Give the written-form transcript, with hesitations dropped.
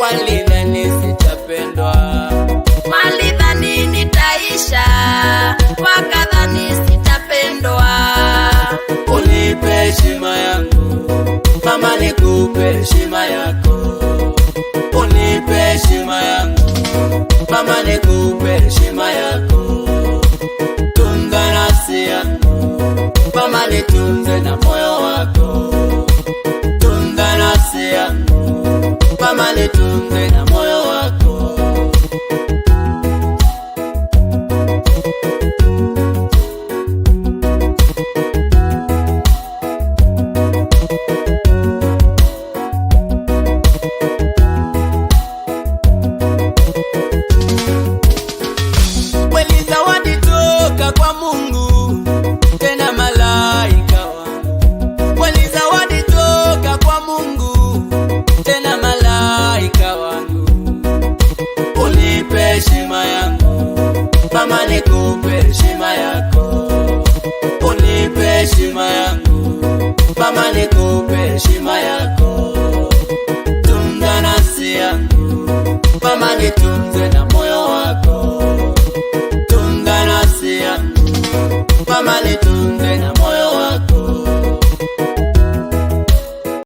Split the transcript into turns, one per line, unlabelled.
walidhani sitapendwa,
walidhani nitaisha, wakadhani sitapendwa.
Unipe heshima yangu mama, nikupe heshima yako. Unipe heshima yangu mama, nikupe heshima yako. Tunza nafsi yangu mama, nitunze na moyo wako. Tunza nafsi yangu mama, nitunze na